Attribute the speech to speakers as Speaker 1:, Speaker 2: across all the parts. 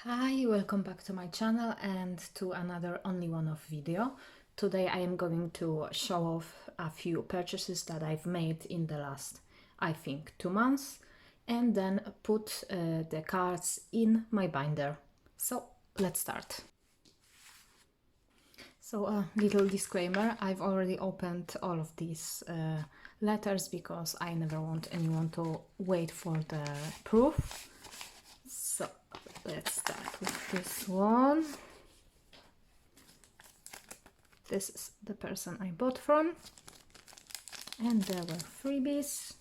Speaker 1: Hi, welcome back to my channel and to another OnlyOneOf video. Today I am going to show off a few purchases that I've made in the last, I think, 2 months, and then put the cards in my binder. So let's start. So a little disclaimer, I've already opened all of these letters because I never want anyone to wait for the proof. So let's start with this one. This is the person I bought from, and there were freebies.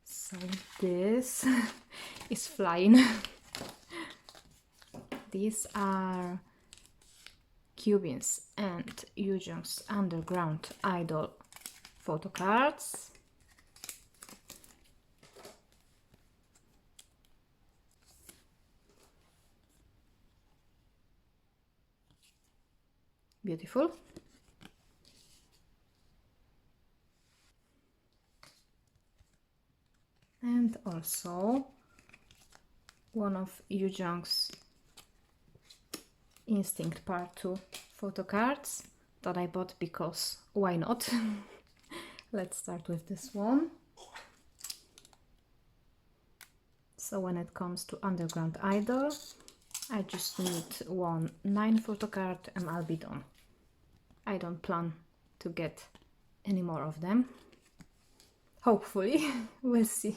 Speaker 1: So this is flying. These are Cubins and Youjung's Underground Idol photo cards. Beautiful. And also one of Youjung's Instinct Part 2 photo cards that I bought because why not? Let's start with this one. So when it comes to Underground Idol, I just need 9 photo card and I'll be done. I don't plan to get any more of them. Hopefully, we'll see.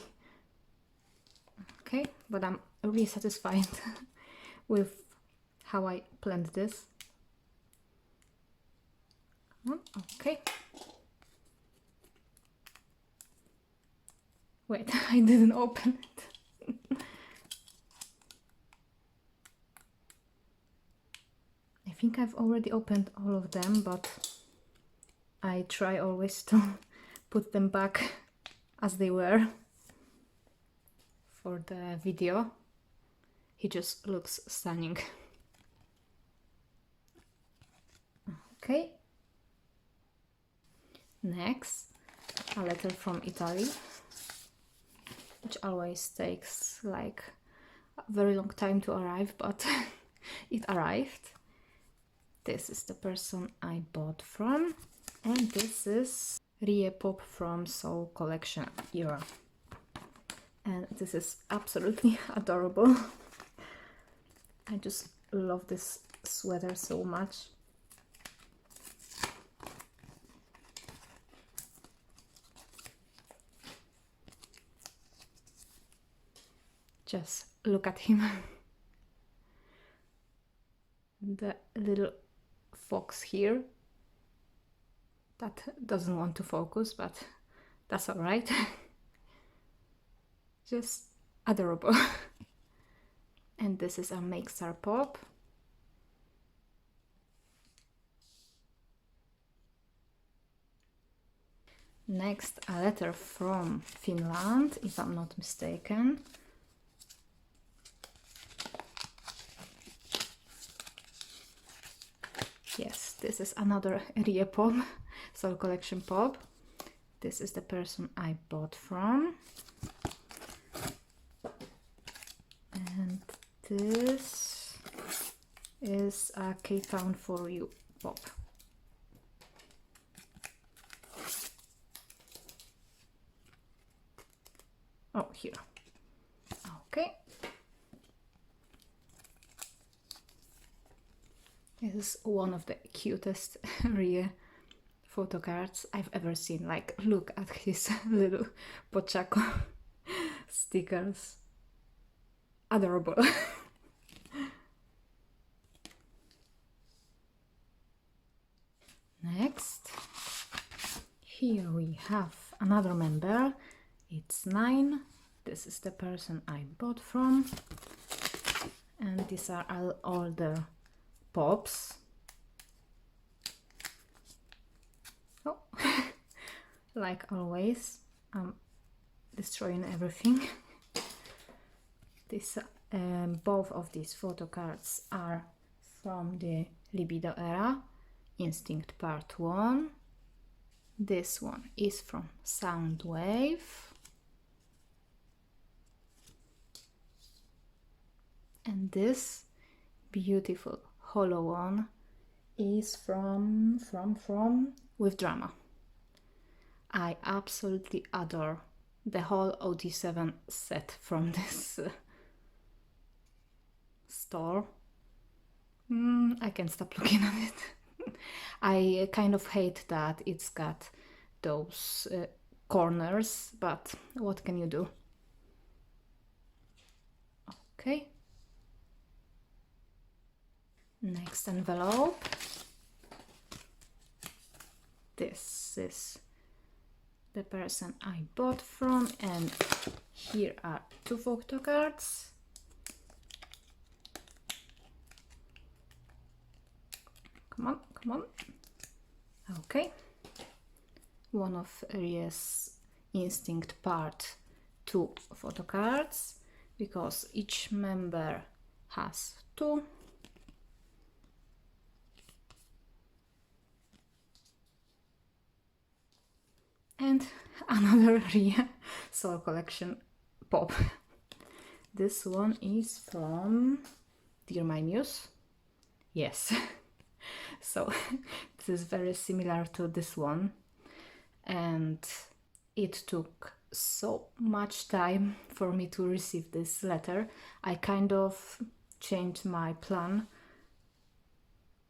Speaker 1: Okay, but I'm really satisfied with how I planned this. Okay. Wait, I didn't open it. I think I've already opened all of them, but I try always to put them back as they were for the video. He just looks stunning. Okay. Next, a letter from Italy, which always takes like a very long time to arrive, but it arrived. This is the person I bought from, and this is Rie Pop from Soul Collection era. And this is absolutely adorable. I just love this sweater so much. Just look at him. The little fox here that doesn't want to focus, but that's all right. Just adorable. And this is a Make Star Pop. Next, a letter from Finland, if I'm not mistaken. Yes, this is another Rie Pop, Soul Collection Pop. This is the person I bought from. And this is a K-Town For You Pop. Oh, here. Okay. This is one of the cutest Rie photo cards I've ever seen. Like, look at his little Pochaco stickers. Adorable. Next, here we have another member. It's 9. This is the person I bought from. And these are all the pops. Oh, like always, I'm destroying everything. Both of these photo cards are from the Libido era, Instinct Part 1 This one is from Soundwave. And this beautiful hollow one is from With Drama. I absolutely adore the whole OT7 set from this store. I can't stop looking at it. I kind of hate that it's got those corners, but what can you do? Okay. Next envelope. This is the person I bought from, and here are 2 photo cards. Come on, come on. Okay. One of Rie's Instinct Part 2 photo cards, because each member has 2. And another Rie Soul Collection pop. This one is from Dear My Muse. Yes. So this is very similar to this one, and it took so much time for me to receive this letter. I kind of changed my plan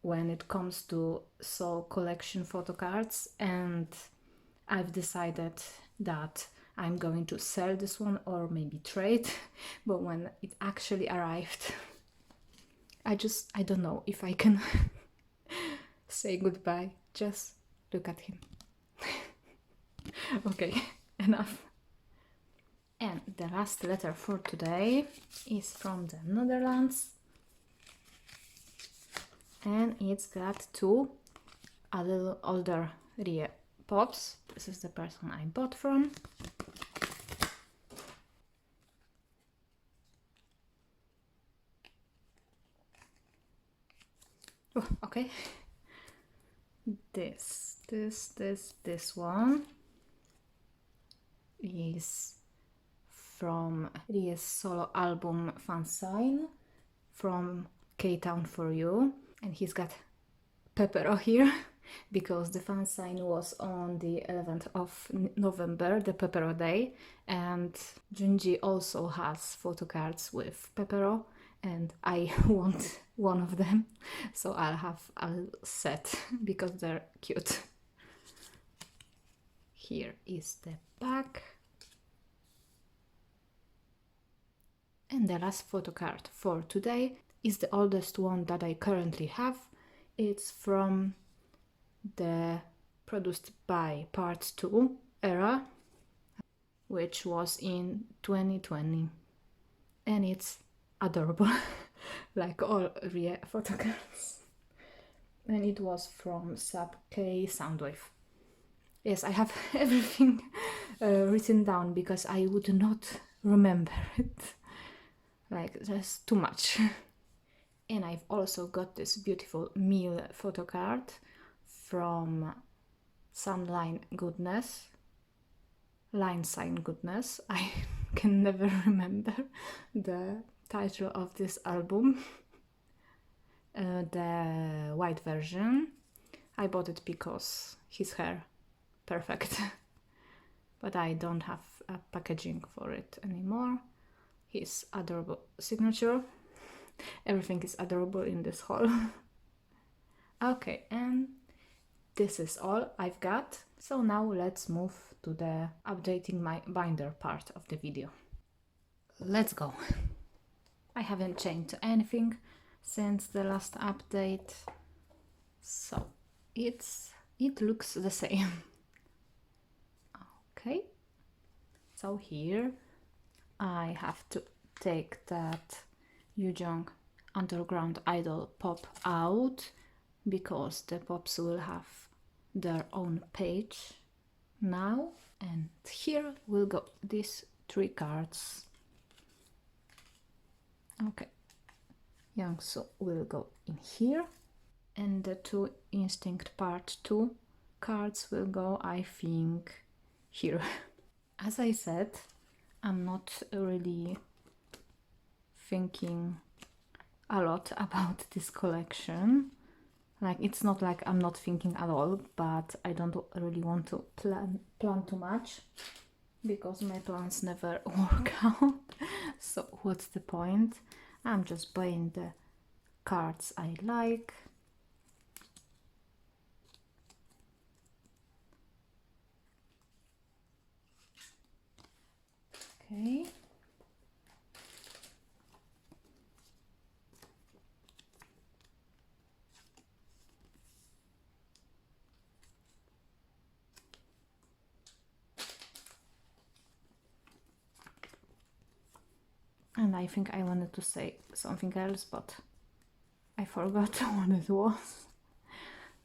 Speaker 1: when it comes to Soul Collection photo cards, and I've decided that I'm going to sell this one or maybe trade. But when it actually arrived, I don't know if I can say goodbye. Just look at him. Okay, enough. And the last letter for today is from the Netherlands, and it's got 2 a little older Rie pops. This is the person I bought from. Oh, okay. This one is from Rie's solo album Fansign, from K-Town for You, and he's got Pepero here because the Fansign was on the 11th of November, the Pepero day, and Junji also has photo cards with Pepero, and I want one of them, so I'll have a set because they're cute. Here is the back. And the last photo card for today is the oldest one that I currently have. It's from the Produced by Part 2 era, which was in 2020, and it's adorable like all Rie photo cards, and it was from Sub K Soundwave. Yes, I have everything written down because I would not remember it, like there's too much. And I've also got this beautiful meal photo card from some line sign goodness. I can never remember the title of this album. The white version. I bought it because his hair, perfect. But I don't have a packaging for it anymore. His adorable signature. Everything is adorable in this haul. Okay, and this is all I've got. So now let's move to the updating my binder part of the video. Let's go. I haven't changed anything since the last update, so it looks the same. Okay, so here I have to take that Yujong Underground Idol pop out because the pops will have their own page now, and here will go these 3 cards. Okay, Youngsu will go in here, and the 2 Instinct Part 2 cards will go, I think, here. As I said, I'm not really thinking a lot about this collection. Like, it's not like I'm not thinking at all, but I don't really want to plan too much because my plans never work out. So what's the point? I'm just buying the cards I like. Okay. And I think I wanted to say something else, but I forgot what it was.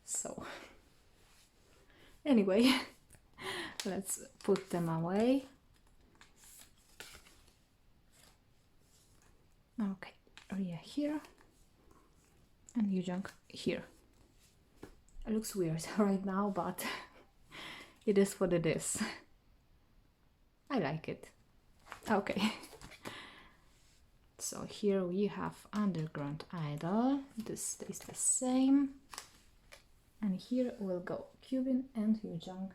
Speaker 1: So, anyway, let's put them away. Okay, Ria here and Yujong here. It looks weird right now, but it is what it is. I like it. Okay. So here we have Underground Idol. This stays the same. And here will go Cubin and Yujong.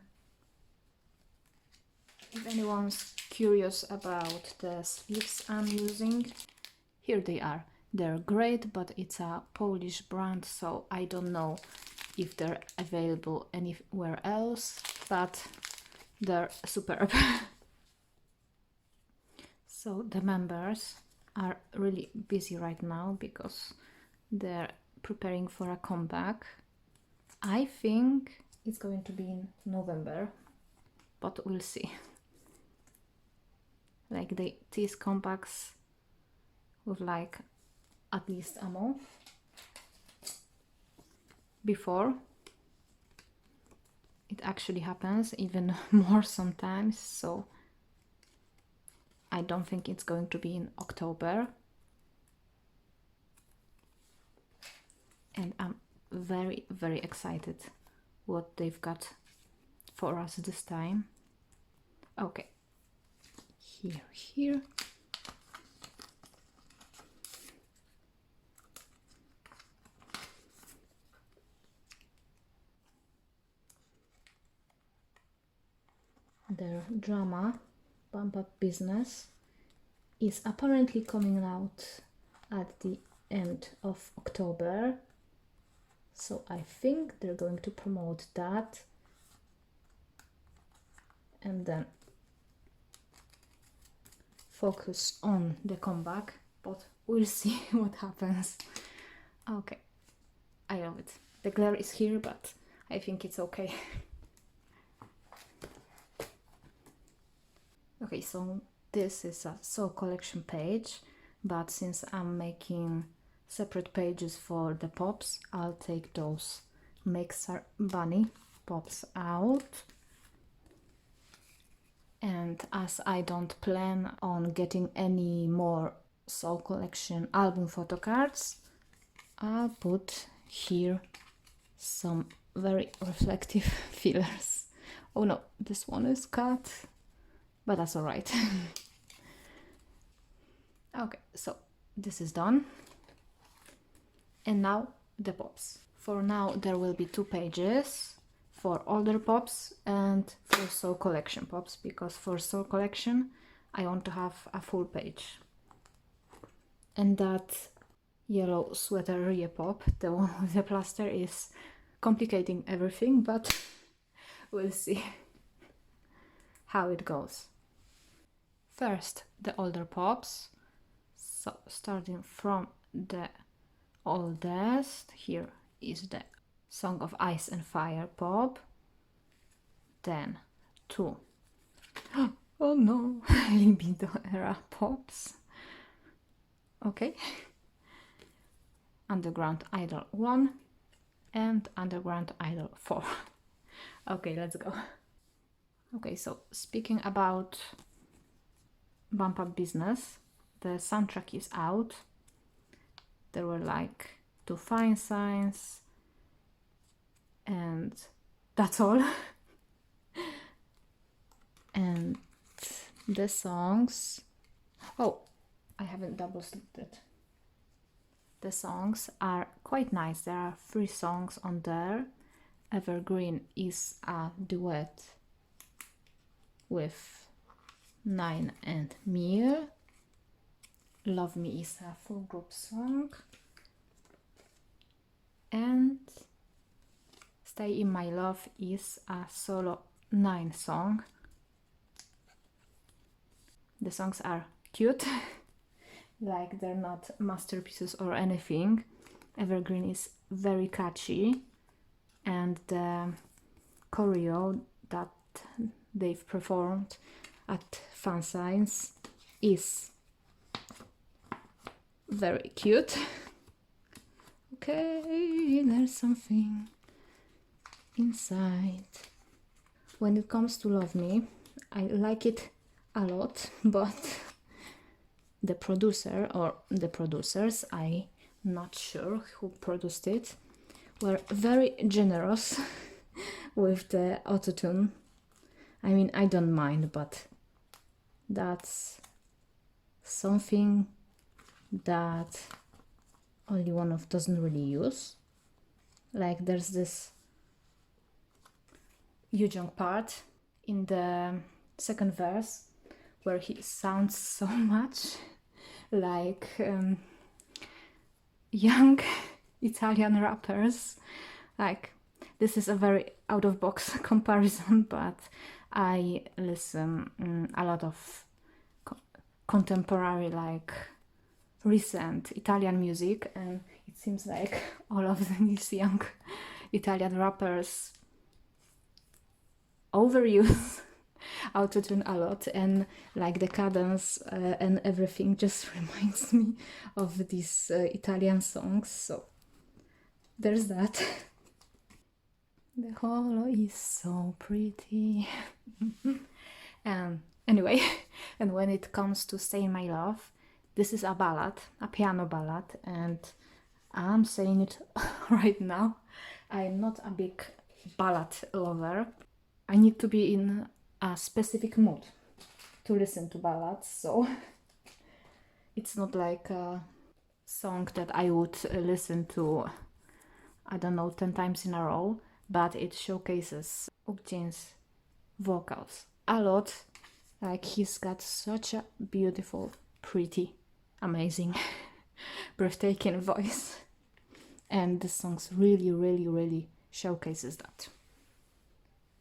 Speaker 1: If anyone's curious about the sleeves I'm using, here they are. They're great, but it's a Polish brand, so I don't know if they're available anywhere else, but they're superb. So the members are really busy right now because they're preparing for a comeback. I think it's going to be in November, but we'll see. Like, they tease comebacks with like at least a month before it actually happens, even more sometimes. So I don't think it's going to be in October. And I'm very, very excited what they've got for us this time. Okay, here. Their drama, Bump Up Business, is apparently coming out at the end of October. So I think they're going to promote that and then focus on the comeback, but we'll see what happens. Okay, I love it. The glare is here, but I think it's okay. Okay, so this is a Soul Collection page, but since I'm making separate pages for the pops, I'll take those Mixer Bunny pops out. And as I don't plan on getting any more Soul Collection album photo cards, I'll put here some very reflective fillers. Oh no, this one is cut, but that's alright. Okay, so this is done. And now the pops. For now there will be 2 pages for older pops and for Soul Collection pops, because for Soul Collection I want to have a full page. And that yellow sweater pop, the one with the plaster, is complicating everything, but we'll see how it goes. First, the older pops. So starting from the oldest, here is the Song of Ice and Fire pop. Then 2 oh no, Libido era pops. Okay. Underground Idol 1 and Underground Idol 4. Okay, let's go. Okay, so speaking about Bump Up Business, the soundtrack is out. There were like 2 fine signs and That's all. And the songs, oh, I haven't double slipped it. The songs are quite nice. There are 3 songs on there. Evergreen is a duet with Nine and Mir. Love Me is a full group song. And Stay in My Love is a solo 9 song. The songs are cute, like they're not masterpieces or anything. Evergreen is very catchy, and the choreo that they've performed at fansigns is very cute. Okay, there's something inside. When it comes to Love Me, I like it a lot, but the producer or the producers, I'm not sure who produced it, were very generous with the autotune. I mean, I don't mind, but that's something that OnlyOneOf doesn't really use. Like there's this Yujong part in the second verse where he sounds so much like young Italian rappers. Like, this is a very out of box comparison, but I listen a lot of contemporary, like recent Italian music, and it seems like all of these young Italian rappers overuse autotune a lot, and like the cadence and everything just reminds me of these Italian songs, so there's that. The holo is so pretty. And anyway, and when it comes to Stay in My Love, this is a ballad, a piano ballad, and I'm saying it right now, I'm not a big ballad lover. I need to be in a specific mood to listen to ballads, so it's not like a song that I would listen to, I don't know, 10 times in a row, but it showcases Ukjin's vocals a lot. Like, he's got such a beautiful, pretty, amazing, breathtaking voice, and the songs really showcases that.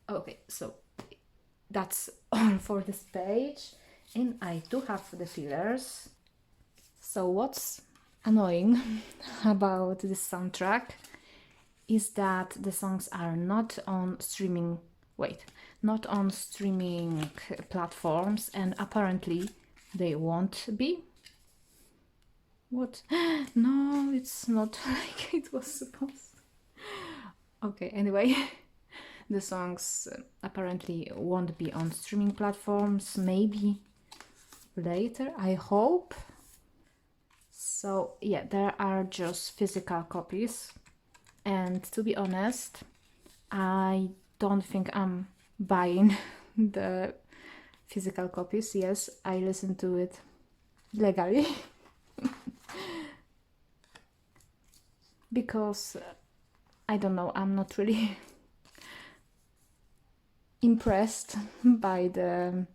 Speaker 1: Okay, so that's all for this page, and I do have the fillers. So what's annoying about this soundtrack is that the songs are not on streaming platforms, and apparently they won't be. What? No, it's not like it was supposed. Okay, anyway. The songs apparently won't be on streaming platforms, maybe later, I hope. So yeah, there are just physical copies, and to be honest, I don't think I'm buying the physical copies. Yes, I listen to it legally because I don't know, I'm not really impressed by the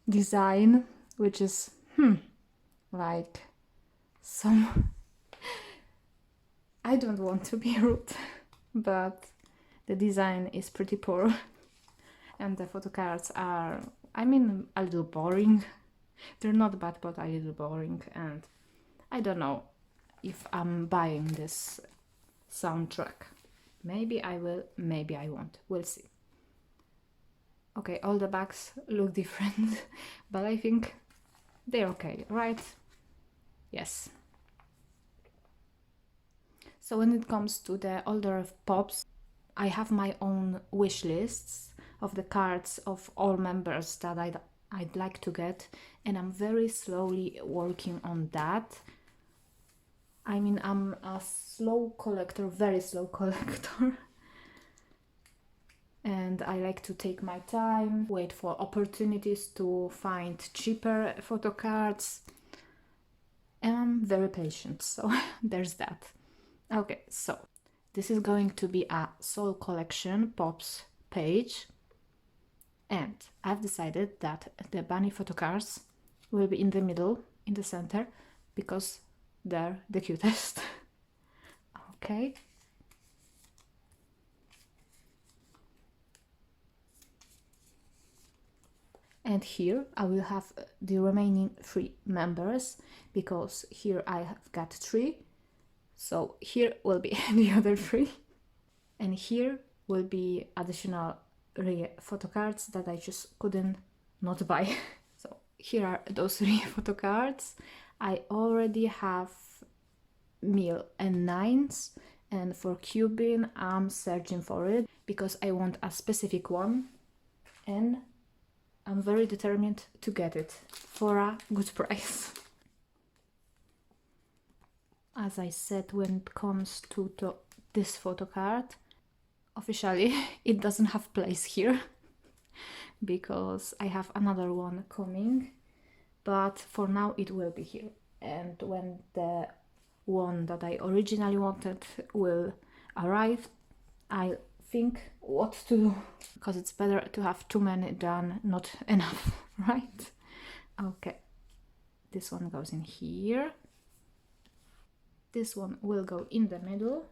Speaker 1: design, which is like some I don't want to be rude, but the design is pretty poor, and the photocards are, I mean, a little boring. They're not bad, but a little boring, and I don't know if I'm buying this soundtrack. Maybe I will, maybe I won't. We'll see. Okay, all the bags look different, but I think they're okay, right? Yes. So when it comes to the older pops, I have my own wish lists of the cards of all members that I'd like to get, and I'm very slowly working on that. I mean, I'm a slow collector, very slow collector. and I like to take my time, wait for opportunities to find cheaper photo cards. And I'm very patient, so there's that. Okay, so this is going to be a Soul Collection Pops page, and I've decided that the bunny photo cards will be in the middle, in the center, because they're the cutest. Okay. And here I will have the remaining 3 members, because here I have got 3. So here will be the other 3. And here will be additional photo cards that I just couldn't not buy. So here are those 3 photo cards. I already have mil and 9s, and for cubing I'm searching for it because I want a specific one, and I'm very determined to get it for a good price. As I said, when it comes to this photo card, officially it doesn't have place here because I have another one coming, but for now it will be here. And when the one that I originally wanted will arrive, I think what to do, because it's better to have too many than not enough, right? Okay, this one goes in here. This one will go in the middle.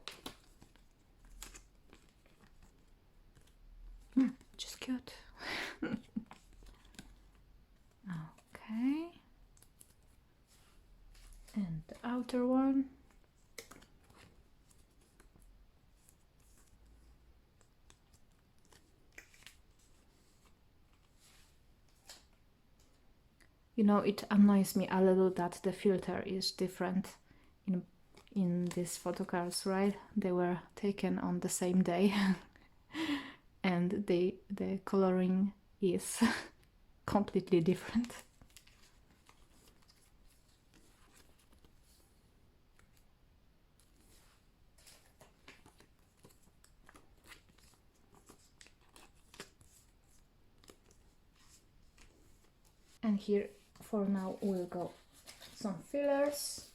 Speaker 1: Which is cute. Okay. And the outer one. You know, it annoys me a little that the filter is different in these photo cards, right? They were taken on the same day and the coloring is completely different. And here for now will go some fillers.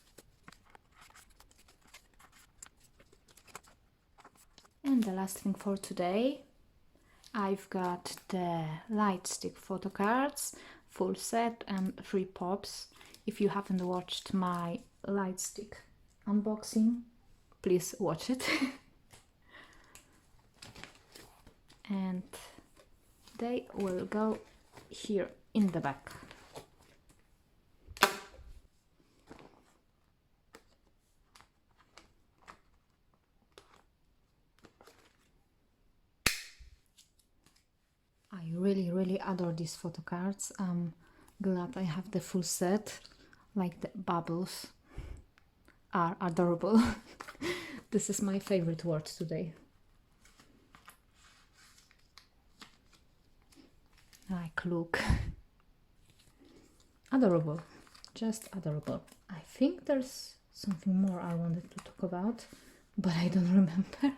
Speaker 1: And the last thing for today, I've got the light stick photo cards, full set and 3 pops. If you haven't watched my light stick unboxing, please watch it. And they will go here in the back. I really adore these photo cards. I'm glad I have the full set. Like the bubbles are adorable. This is my favorite word today. Like, look. Adorable. Just adorable. I think there's something more I wanted to talk about, but I don't remember.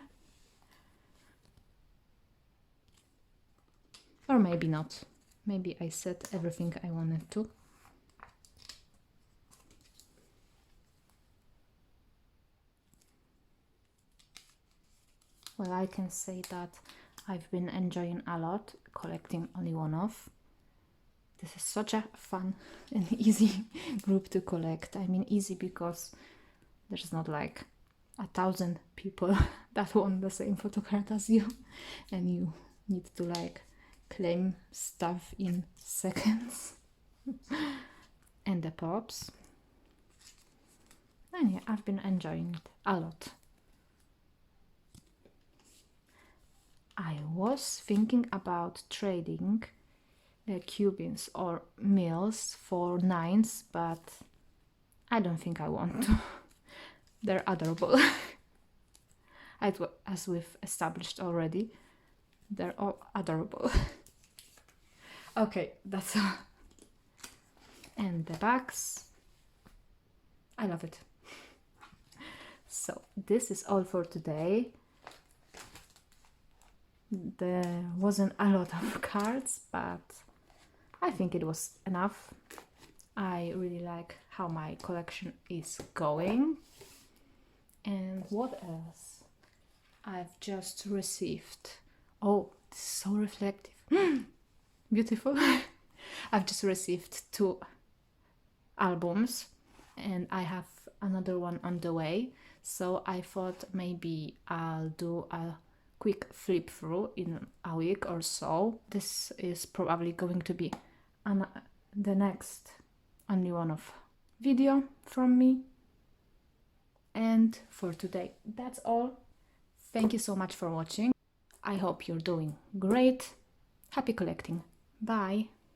Speaker 1: Or maybe not. Maybe I said everything I wanted to. Well, I can say that I've been enjoying a lot collecting OnlyOneOf. This is such a fun and easy group to collect. I mean easy because there's not like 1,000 people that want the same photo card as you, and you need to like claim stuff in seconds. And the pops. And yeah, I've been enjoying it a lot. I was thinking about trading the cubins or mils for 9s, but I don't think I want to. They're adorable. As we've established already, they're all adorable. Okay, that's all. And the backs, I love it. So this is all for today. There wasn't a lot of cards, but I think it was enough. I really like how my collection is going. And what else? I've just received... Oh, this is so reflective. Beautiful. I've just received 2 albums and I have another one on the way. So I thought maybe I'll do a quick flip through in a week or so. This is probably going to be the next OnlyOneOf video from me. And for today, that's all. Thank you so much for watching. I hope you're doing great. Happy collecting. Bye.